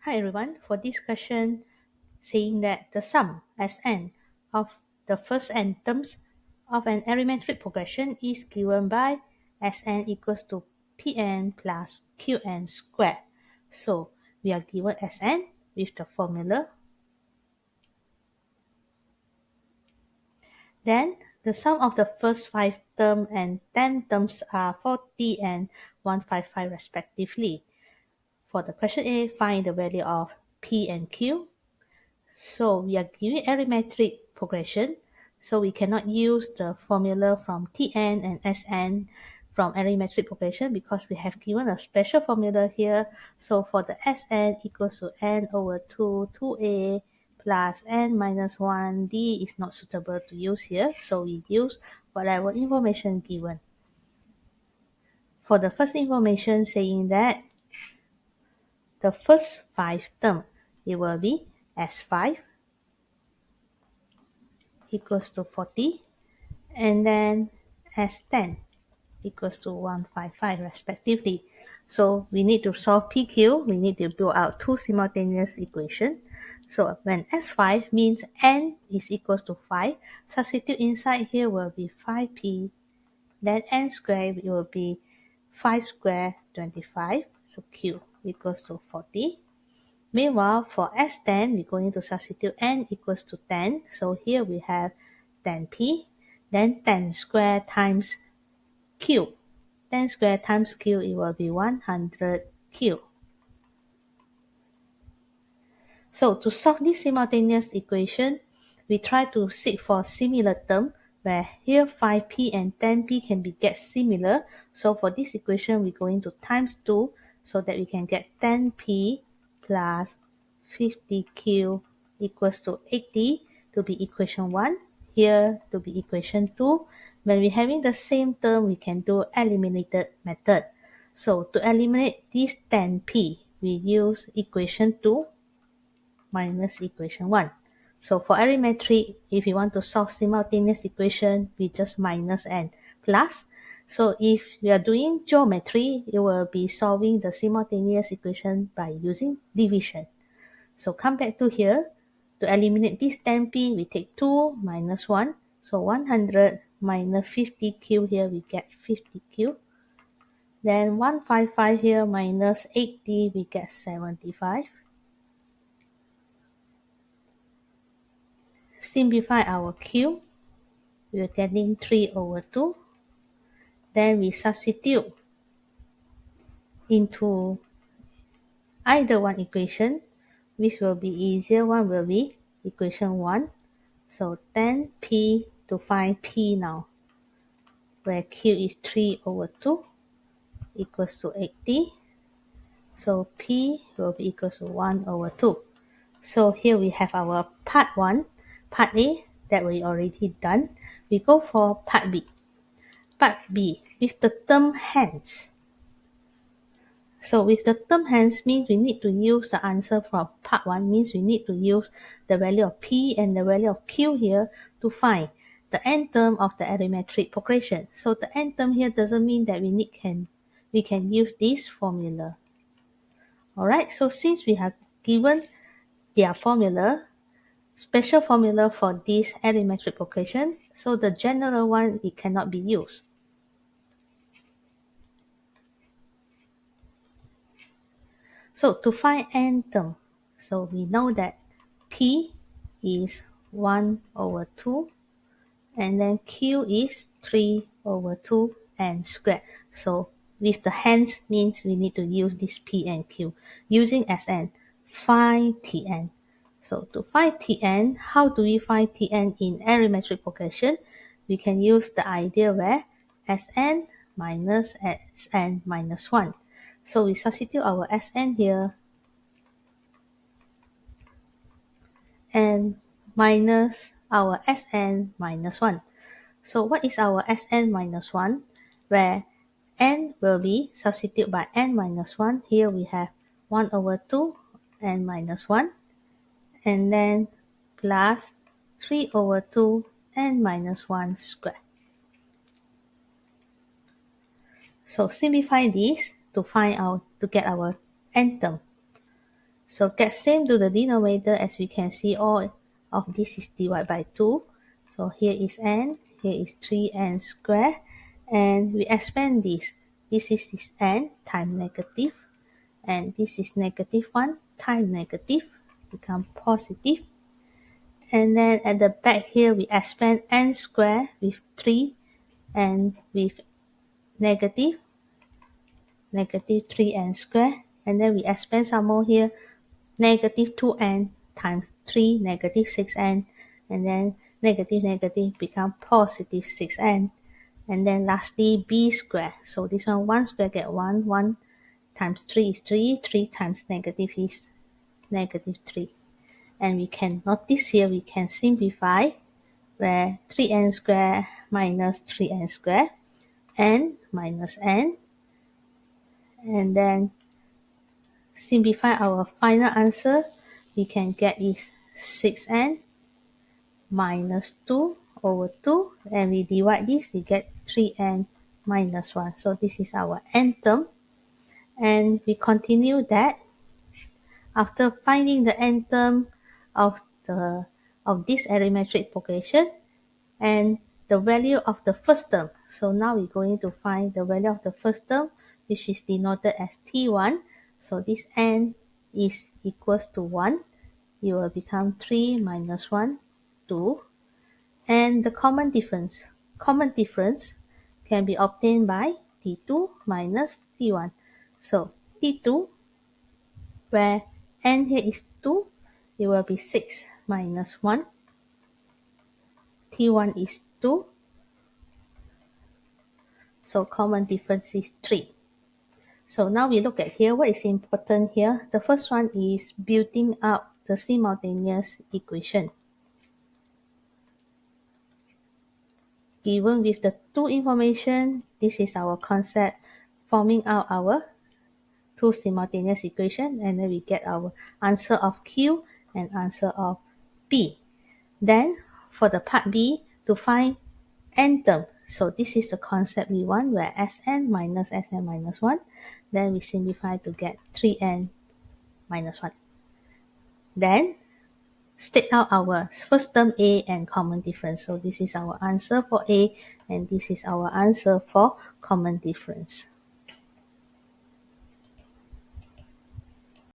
Hi everyone, for this question saying that the sum Sn of the first n terms of an arithmetic progression is given by Sn equals to pn plus qn squared. So we are given Sn with the formula. Then the sum of the first 5 terms and 10 terms are 40 and 155 respectively. For the question A, find the value of p and q. So we are giving arithmetic progression, so we cannot use the formula from Tn and Sn from arithmetic progression because we have given a special formula here. So for the Sn equals to n over 2, 2a plus n minus 1, d is not suitable to use here, so we use whatever information given. For the first information saying that the first 5 term, it will be S5 equals to 40, and then S10 equals to 155 respectively. So we need to solve PQ, we need to build out two simultaneous equations. So when S5 means n is equals to 5, substitute inside here will be 5p, then n squared will be 5 squared 25, so Q equals to 40. Meanwhile, for S10, we're going to substitute n equals to 10. So here we have 10p, then 10 squared times q. 10 squared times q, it will be 100q. So to solve this simultaneous equation, we try to seek for similar term where here 5p and 10p can be get similar. So for this equation, we're going to times 2 so that we can get 10p plus 50q equals to 80 to be equation 1. Here to be equation 2. When we're having the same term, we can do eliminated method. So to eliminate this 10p, we use equation 2 minus equation 1. So for arithmetic, if you want to solve simultaneous equation, we just minus and plus. So if we are doing geometry, it will be solving the simultaneous equation by using division. So come back to here. To eliminate this 10p, we take 2 minus 1. So 100 minus 50q here, we get 50q. Then 155 here minus 80, we get 75. Simplify our q, we are getting 3 over 2. Then we substitute into either one equation, which will be easier. One will be equation 1. So 10p to find p now, where q is 3 over 2 equals to 80. So p will be equals to 1 over 2. So here we have our part 1, part A that we already done. We go for part B. Part B with the term hence. So with the term hence means we need to use the answer from part 1, means we need to use the value of p and the value of q here to find the n term of the arithmetic progression. So the n term here doesn't mean that we can use this formula. Alright, so since we have given their formula, special formula for this arithmetic progression, so the general one, it cannot be used. So to find n term, so we know that p is 1 over 2, and then q is 3 over 2 n squared. So with the hence means we need to use this p and q. Using Sn, find Tn. So to find Tn, how do we find Tn in arithmetic progression? We can use the idea where Sn minus Sn minus 1. So we substitute our Sn here and minus our Sn minus 1. So what is our Sn minus 1? Where n will be substituted by n minus 1. Here we have 1 over 2 n minus 1. And then plus 3 over 2 n minus 1 squared. So simplify this to get our n term. So get same to the denominator. As we can see, all of this is divided by 2. So here is n, here is 3n squared, and we expand this. This is n times negative, and this is negative 1 times negative, become positive. And then at the back here, we expand n squared with 3 and with negative 3n squared. And then we expand some more here, negative 2n times 3, negative 6n. And then negative become positive 6n. And then lastly, b squared. So this one squared get 1, 1 times 3 is 3, 3 times negative is negative 3. And we can notice here, we can simplify, where 3n squared minus 3n squared, n minus n, and then simplify our final answer, we can get is 6n minus 2 over 2, and we divide this, we get 3n minus 1. So this is our n term, and we continue that. After finding the n term of this arithmetic progression and the value of the first term, so now we're going to find the value of the first term, which is denoted as t1. So this n is equals to 1. It will become 3 minus 1, 2. And the common difference can be obtained by t2 minus t1. So t2, where n here is 2, it will be 6 minus 1. t1 is 2. So common difference is 3. So now we look at here, what is important here. The first one is building up the simultaneous equation. Given with the two information, this is our concept, forming out our two simultaneous equation, and then we get our answer of Q and answer of P. Then for the part B, to find n term. So this is the concept we want, where Sn minus Sn minus 1. Then we simplify to get 3n minus 1. Then state out our first term A and common difference. So this is our answer for A, and this is our answer for common difference.